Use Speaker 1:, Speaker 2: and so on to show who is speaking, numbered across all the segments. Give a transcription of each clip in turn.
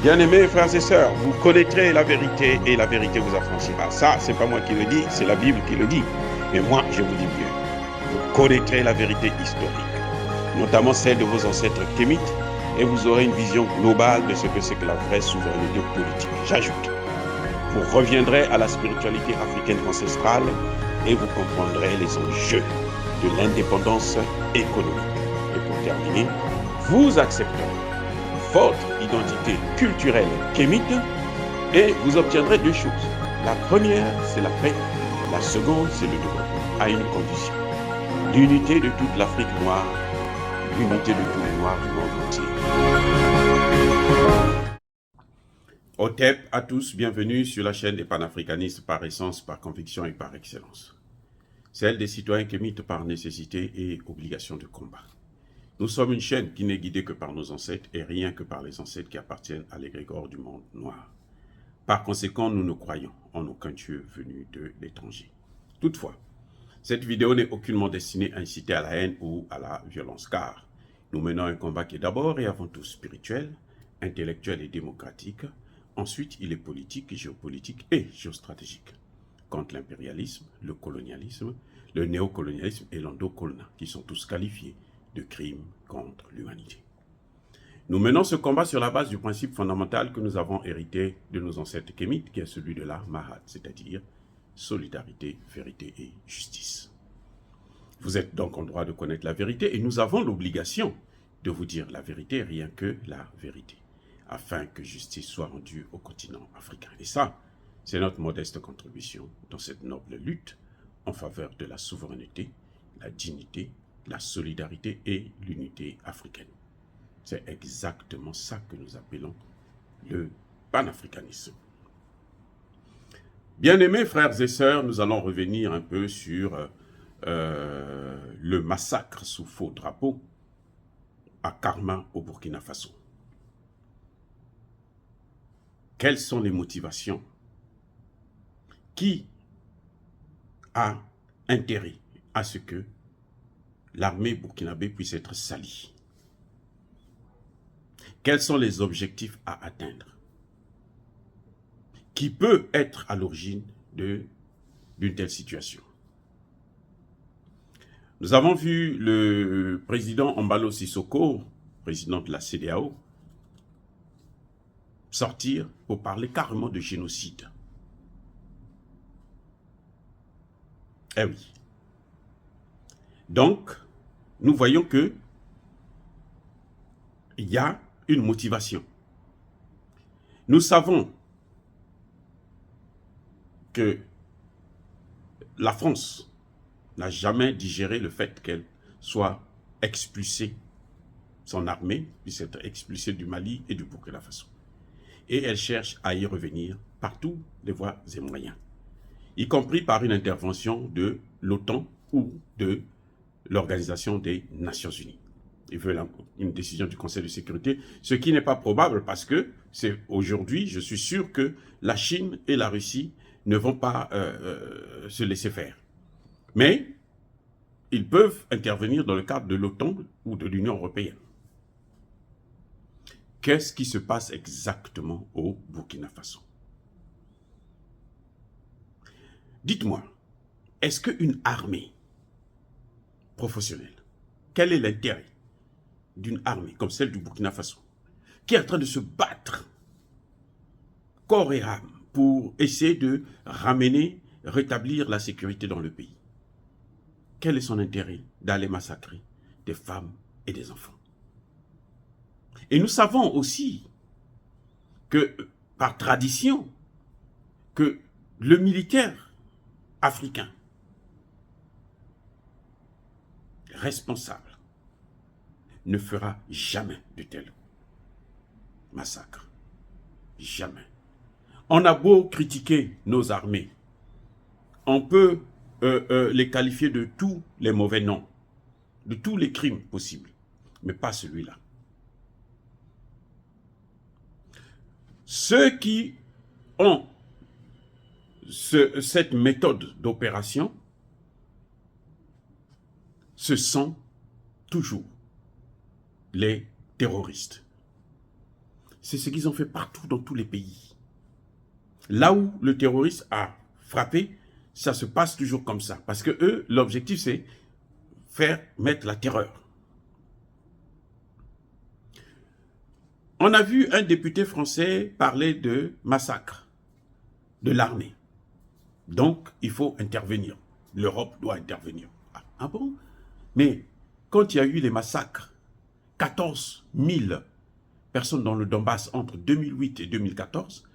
Speaker 1: Bien-aimés frères et sœurs, vous connaîtrez la vérité et la vérité vous affranchira. Ça, c'est pas moi qui le dis, c'est la Bible qui le dit. Mais moi, je vous dis mieux. Vous connaîtrez la vérité historique, notamment celle de vos ancêtres kémites, et vous aurez une vision globale de ce que c'est que la vraie souveraineté politique. J'ajoute, vous reviendrez à la spiritualité africaine ancestrale et vous comprendrez les enjeux de l'indépendance économique. Et pour terminer, vous accepterez votre identité culturelle kémite et vous obtiendrez deux choses. La première, c'est la paix. La seconde, c'est le développement, à une condition. L'unité de toute l'Afrique noire, l'unité de tous les Noirs du monde entier. Otep à tous, bienvenue sur la chaîne des panafricanistes par essence, par conviction et par excellence. Celle des citoyens kémites par nécessité et obligation de combat. Nous sommes une chaîne qui n'est guidée que par nos ancêtres et rien que par les ancêtres qui appartiennent à l'égrégore du monde noir. Par conséquent, nous ne croyons en aucun Dieu venu de l'étranger. Toutefois, cette vidéo n'est aucunement destinée à inciter à la haine ou à la violence, car nous menons un combat qui est d'abord et avant tout spirituel, intellectuel et démocratique. Ensuite, il est politique, géopolitique et géostratégique. Contre l'impérialisme, le colonialisme, le néocolonialisme et l'endocoloniat, qui sont tous qualifiés de crimes contre l'humanité. Nous menons ce combat sur la base du principe fondamental que nous avons hérité de nos ancêtres kémites, qui est celui de la Mahat, c'est-à-dire solidarité, vérité et justice. Vous êtes donc en droit de connaître la vérité et nous avons l'obligation de vous dire la vérité, rien que la vérité, afin que justice soit rendue au continent africain. Et ça, c'est notre modeste contribution dans cette noble lutte en faveur de la souveraineté, la dignité, la solidarité et l'unité africaine. C'est exactement ça que nous appelons le panafricanisme. Bien-aimés frères et sœurs, nous allons revenir un peu sur le massacre sous faux drapeau à Karma au Burkina Faso. Quelles sont les motivations? Qui a intérêt à ce que l'armée burkinabé puisse être salie? Quels sont les objectifs à atteindre? Qui peut être à l'origine d'une telle situation? Nous avons vu le président Embalo Sissoko, président de la CEDEAO, sortir pour parler carrément de génocide. Eh oui. Donc, nous voyons que il y a une motivation. Nous savons que la France n'a jamais digéré le fait qu'elle soit expulsée, son armée puisse être expulsée du Mali et du Burkina Faso. Et elle cherche à y revenir par tous les voies et moyens, y compris par une intervention de l'OTAN ou de l'Organisation des Nations Unies. Ils veulent une décision du Conseil de sécurité, ce qui n'est pas probable parce que c'est aujourd'hui, je suis sûr que la Chine et la Russie ne vont pas se laisser faire. Mais ils peuvent intervenir dans le cadre de l'OTAN ou de l'Union européenne. Qu'est-ce qui se passe exactement au Burkina Faso? Dites-moi, est-ce qu'une armée professionnelle, quel est l'intérêt d'une armée comme celle du Burkina Faso, qui est en train de se battre corps et âme pour essayer de ramener, rétablir la sécurité dans le pays? Quel est son intérêt d'aller massacrer des femmes et des enfants? Et nous savons aussi que, par tradition, que le militaire africain responsable ne fera jamais de tels massacres. Jamais. On a beau critiquer nos armées, on peut les qualifier de tous les mauvais noms, de tous les crimes possibles, mais pas celui-là. Ceux qui ont cette méthode d'opération, ce sont toujours les terroristes. c'est ce qu'ils ont fait partout dans tous les pays. Là où le terroriste a frappé, ça se passe toujours comme ça. Parce que eux, l'objectif, c'est mettre la terreur. On a vu un député français parler de massacre de l'armée. Donc, il faut intervenir. L'Europe doit intervenir. Ah bon? Mais quand il y a eu les massacres, 14 000 personnes dans le Donbass entre 2008 et 2014,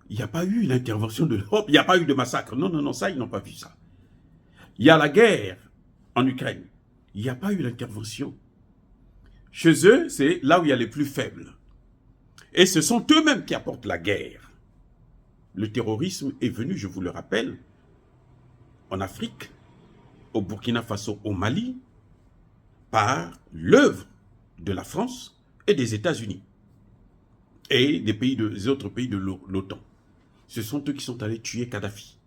Speaker 1: il n'y a pas eu l'intervention de l'Europe, il n'y a pas eu de massacre. Non, non, non, ça, ils n'ont pas vu ça. Il y a la guerre en Ukraine. Il n'y a pas eu l'intervention. Chez eux, c'est là où il y a les plus faibles. Et ce sont eux-mêmes qui apportent la guerre. Le terrorisme est venu, je vous le rappelle, en Afrique, au Burkina Faso, au Mali, par l'œuvre de la France et des États-Unis et des autres pays de l'OTAN. Ce sont eux qui sont allés tuer Kadhafi,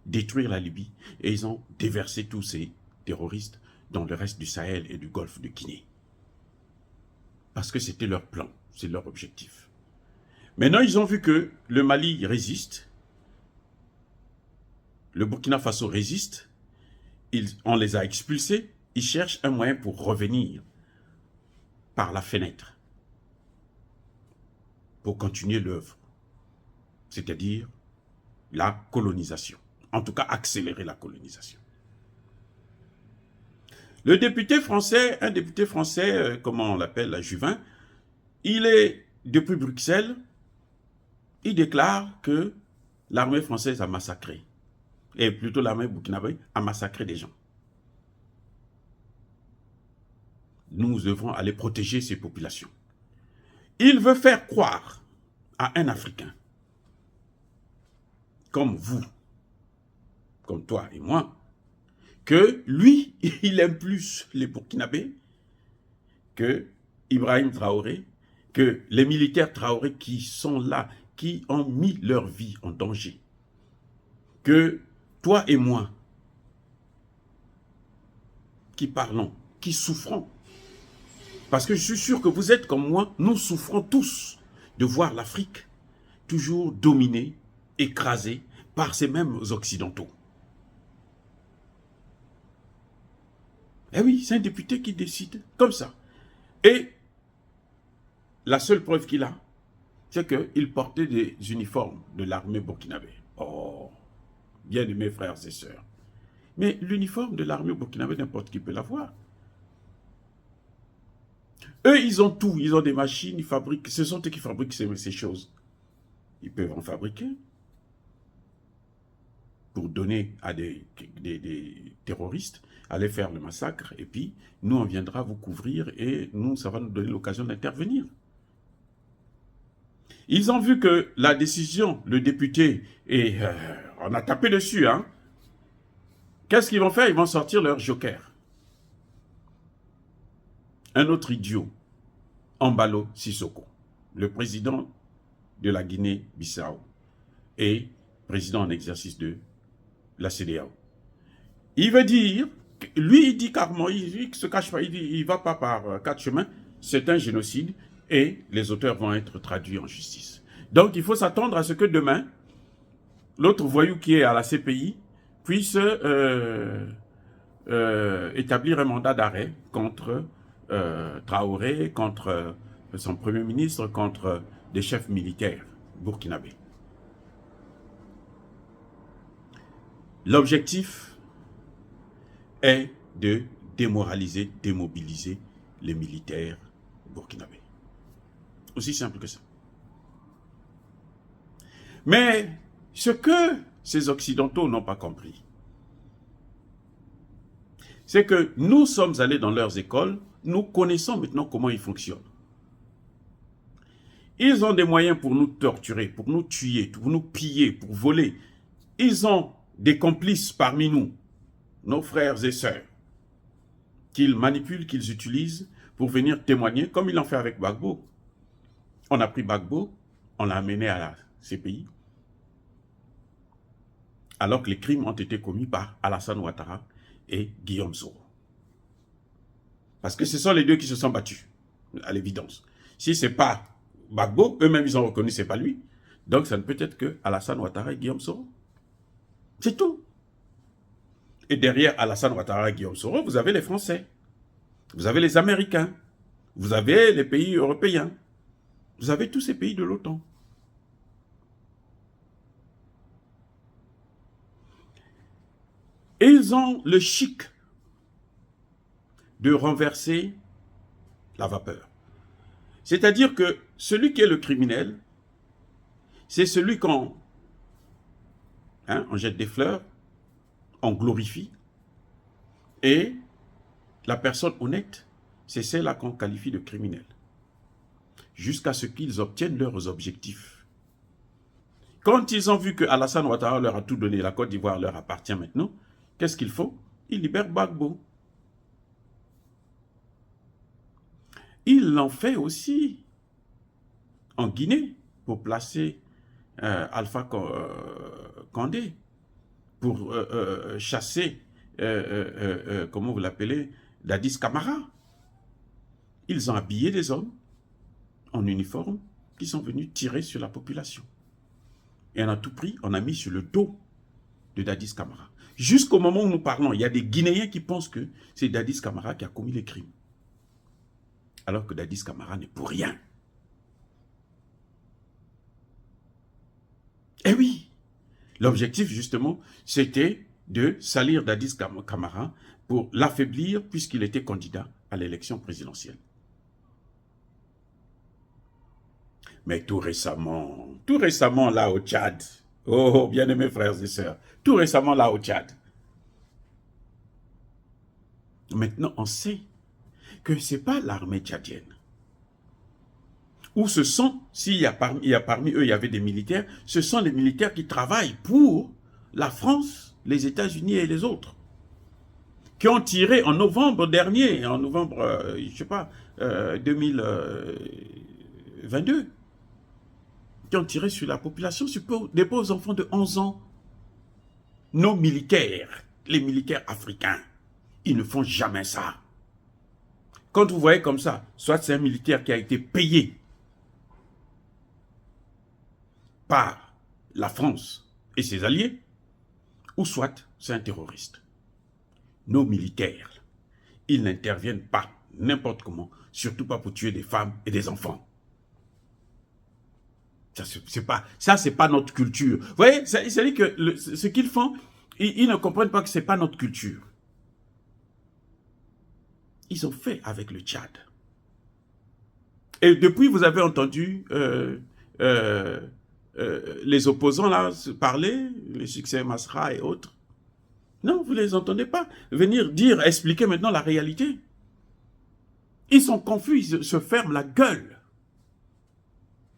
Speaker 1: détruire la Libye, et ils ont déversé tous ces terroristes dans le reste du Sahel et du golfe de Guinée. Parce que c'était leur plan, c'est leur objectif. Maintenant, ils ont vu que le Mali résiste, le Burkina Faso résiste, on les a expulsés, ils cherchent un moyen pour revenir par la fenêtre, pour continuer l'œuvre, c'est-à-dire la colonisation, en tout cas accélérer la colonisation. Le député français, un député français, comment on l'appelle, la Juvin, il est depuis Bruxelles, il déclare que l'armée française a massacré, et plutôt l'armée burkinabé a massacré des gens. Nous devons aller protéger ces populations. Il veut faire croire à un Africain, comme vous, comme toi et moi, que lui, il aime plus les Burkinabés que Ibrahim Traoré, que les militaires Traoré qui sont là, qui ont mis leur vie en danger, que toi et moi, qui parlons, qui souffrons, parce que je suis sûr que vous êtes comme moi, nous souffrons tous de voir l'Afrique toujours dominée, écrasée par ces mêmes Occidentaux. Eh oui, c'est un député qui décide comme ça. Et la seule preuve qu'il a, c'est qu'il portait des uniformes de l'armée burkinabé. Oh, bien aimés frères et sœurs. Mais l'uniforme de l'armée burkinabé, n'importe qui peut l'avoir. Eux, ils ont tout. Ils ont des machines, ils fabriquent. Ce sont eux qui fabriquent ces choses. Ils peuvent en fabriquer pour donner à des terroristes, aller faire le massacre, et puis nous, on viendra vous couvrir, et nous, ça va nous donner l'occasion d'intervenir. Ils ont vu que la décision, le député, et on a tapé dessus, hein. Qu'est-ce qu'ils vont faire? Ils vont sortir leur joker. Un autre idiot, Embalo Sissoko, le président de la Guinée-Bissau et président en exercice de la CEDEAO. Il veut dire, lui il dit carrément, il ne se cache pas, il ne va pas par quatre chemins, c'est un génocide et les auteurs vont être traduits en justice. Donc il faut s'attendre à ce que demain, l'autre voyou qui est à la CPI puisse établir un mandat d'arrêt contre Traoré, contre son premier ministre, contre des chefs militaires burkinabés. L'objectif est de démoraliser, démobiliser les militaires burkinabés. Aussi simple que ça. Mais ce que ces Occidentaux n'ont pas compris, c'est que nous sommes allés dans leurs écoles, nous connaissons maintenant comment ils fonctionnent. Ils ont des moyens pour nous torturer, pour nous tuer, pour nous piller, pour voler. Ils ont des complices parmi nous, nos frères et sœurs, qu'ils manipulent, qu'ils utilisent pour venir témoigner, comme ils l'ont fait avec Gbagbo. On a pris Gbagbo, on l'a amené à la CPI, alors que les crimes ont été commis par Alassane Ouattara et Guillaume Soro. Parce que ce sont les deux qui se sont battus, à l'évidence. Si ce n'est pas Gbagbo, eux-mêmes, ils ont reconnu que ce n'est pas lui. Donc, ça ne peut être que Alassane Ouattara et Guillaume Soro. C'est tout. Et derrière Alassane Ouattara et Guillaume Soro, vous avez les Français. Vous avez les Américains. Vous avez les pays européens. Vous avez tous ces pays de l'OTAN. Et ils ont le chic de renverser la vapeur. C'est-à-dire que celui qui est le criminel, c'est celui qu'on on jette des fleurs, on glorifie, et la personne honnête, c'est celle-là qu'on qualifie de criminel, jusqu'à ce qu'ils obtiennent leurs objectifs. Quand ils ont vu que Alassane Ouattara leur a tout donné, la Côte d'Ivoire leur appartient maintenant, qu'est-ce qu'il faut? Ils libèrent Gbagbo. Ils l'ont fait aussi en Guinée pour placer Alpha Condé, pour chasser, comment vous l'appelez, Dadis Camara. Ils ont habillé des hommes en uniforme qui sont venus tirer sur la population. Et on a tout pris, on a mis sur le dos de Dadis Camara. Jusqu'au moment où nous parlons, il y a des Guinéens qui pensent que c'est Dadis Camara qui a commis les crimes. Alors que Dadis Camara n'est pour rien. Eh oui, l'objectif justement, c'était de salir Dadis Camara pour l'affaiblir puisqu'il était candidat à l'élection présidentielle. Mais tout récemment là au Tchad, oh bien-aimés frères et sœurs, tout récemment là au Tchad, maintenant on sait que ce n'est pas l'armée tchadienne. Ou ce sont, s'il y a parmi eux, il y avait des militaires, ce sont les militaires qui travaillent pour la France, les États-Unis et les autres, qui ont tiré en novembre dernier, en novembre, je ne sais pas, 2022, qui ont tiré sur la population, sur des pauvres enfants de 11 ans. Nos militaires, les militaires africains, ils ne font jamais ça. Quand vous voyez comme ça, soit c'est un militaire qui a été payé par la France et ses alliés, ou soit c'est un terroriste. Nos militaires, ils n'interviennent pas n'importe comment, surtout pas pour tuer des femmes et des enfants. Ça, c'est pas notre culture. Vous voyez, c'est-à-dire que ce qu'ils font, ils ne comprennent pas que ce n'est pas notre culture. Ils ont fait avec le Tchad. Et depuis, vous avez entendu les opposants là parler, les succès Masra et autres. Non, vous ne les entendez pas. Venir dire, expliquer maintenant la réalité. Ils sont confus, ils se ferment la gueule.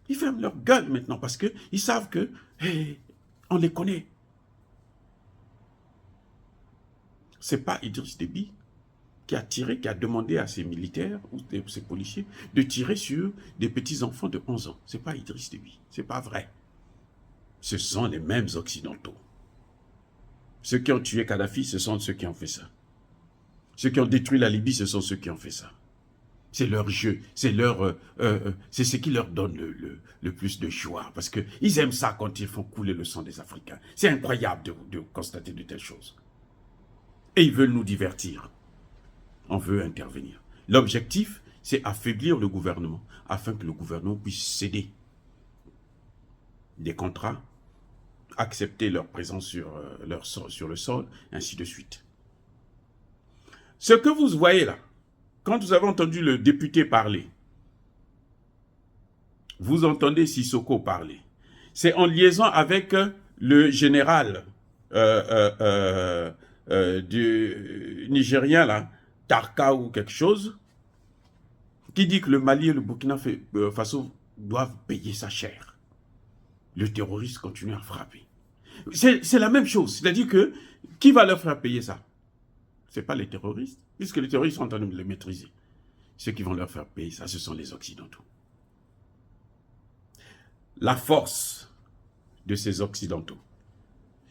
Speaker 1: Ils ferment leur gueule maintenant parce qu'ils savent que on les connaît. Ce n'est pas Idriss Déby qui a tiré, qui a demandé à ses militaires ou ses policiers de tirer sur des petits-enfants de 11 ans. Ce n'est pas Idriss Déby. Ce n'est pas vrai. Ce sont les mêmes Occidentaux. Ceux qui ont tué Kadhafi, ce sont ceux qui ont fait ça. Ceux qui ont détruit la Libye, ce sont ceux qui ont fait ça. C'est leur jeu, c'est ce qui leur donne le plus de joie. Parce qu'ils aiment ça quand ils font couler le sang des Africains. C'est incroyable de constater de telles choses. Et ils veulent nous divertir. On veut intervenir. L'objectif, c'est affaiblir le gouvernement, afin que le gouvernement puisse céder des contrats, accepter leur présence sur le sol, ainsi de suite. Ce que vous voyez là, quand vous avez entendu le député parler, vous entendez Sissoko parler, c'est en liaison avec le général du Nigérien, là, Tarka ou quelque chose, qui dit que le Mali et le Burkina Faso doivent payer sa chair. Le terroriste continue à frapper. C'est la même chose, c'est-à-dire que qui va leur faire payer ça? Ce n'est pas les terroristes, puisque les terroristes sont en train de les maîtriser. Ceux qui vont leur faire payer ça, ce sont les Occidentaux. La force de ces Occidentaux,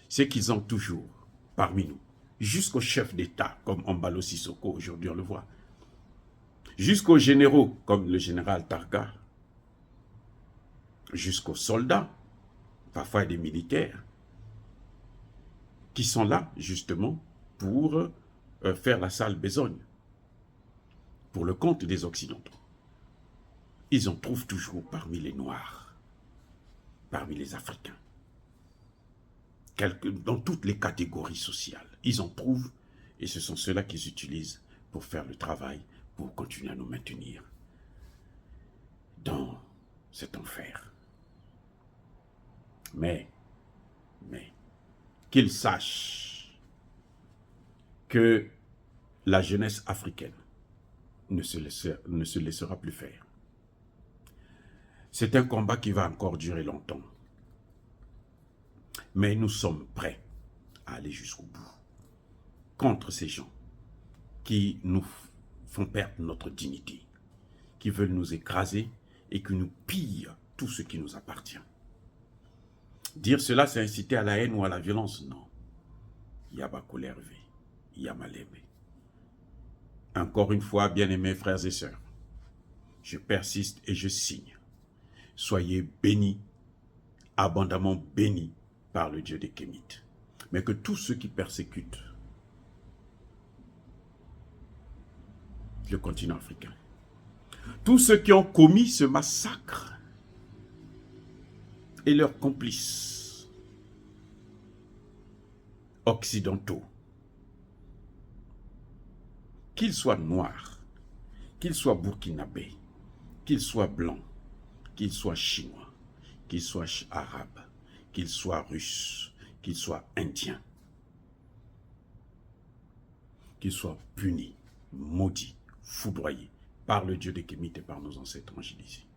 Speaker 1: c'est qu'ils ont toujours, parmi nous, jusqu'aux chefs d'État, comme Ombalo Sissoko, aujourd'hui on le voit, jusqu'aux généraux, comme le général Tarka, jusqu'aux soldats, parfois des militaires, qui sont là justement pour faire la sale besogne, pour le compte des Occidentaux. Ils en trouvent toujours parmi les Noirs, parmi les Africains, dans toutes les catégories sociales. Ils en trouvent, et ce sont ceux-là qu'ils utilisent pour faire le travail, pour continuer à nous maintenir dans cet enfer. Mais, qu'ils sachent que la jeunesse africaine ne se laissera plus faire. C'est un combat qui va encore durer longtemps. Mais nous sommes prêts à aller jusqu'au bout contre ces gens qui nous font perdre notre dignité, qui veulent nous écraser et qui nous pillent tout ce qui nous appartient. Dire cela, c'est inciter à la haine ou à la violence? Non. Yabakole Hervé, Yamalebe. Encore une fois, bien-aimés frères et sœurs, je persiste et je signe. Soyez bénis, abondamment bénis par le Dieu des Kémites. Mais que tous ceux qui persécutent le continent africain, tous ceux qui ont commis ce massacre et leurs complices occidentaux, qu'ils soient noirs, qu'ils soient burkinabés, qu'ils soient blancs, qu'ils soient chinois, qu'ils soient arabes, qu'ils soient russes, qu'ils soient indiens, qu'ils soient punis, maudits, foudroyés par le Dieu des Kémites et par nos ancêtres angélisés.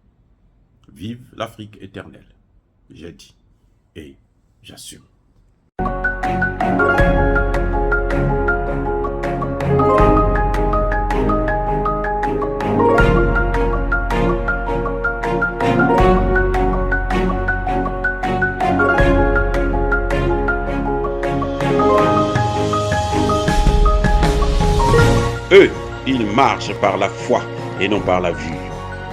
Speaker 1: Vive l'Afrique éternelle, j'ai dit et j'assume. Eux, ils marchent par la foi et non par la vue.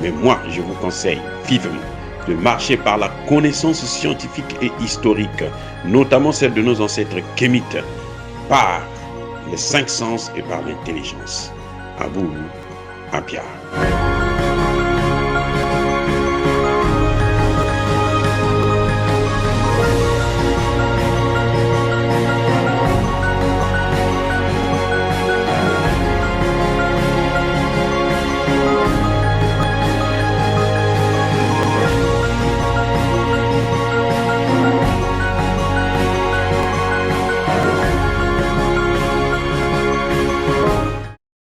Speaker 1: Mais moi, je vous conseille vivement de marcher par la connaissance scientifique et historique, notamment celle de nos ancêtres kémites, par les 5 sens et par l'intelligence. À vous, Apia.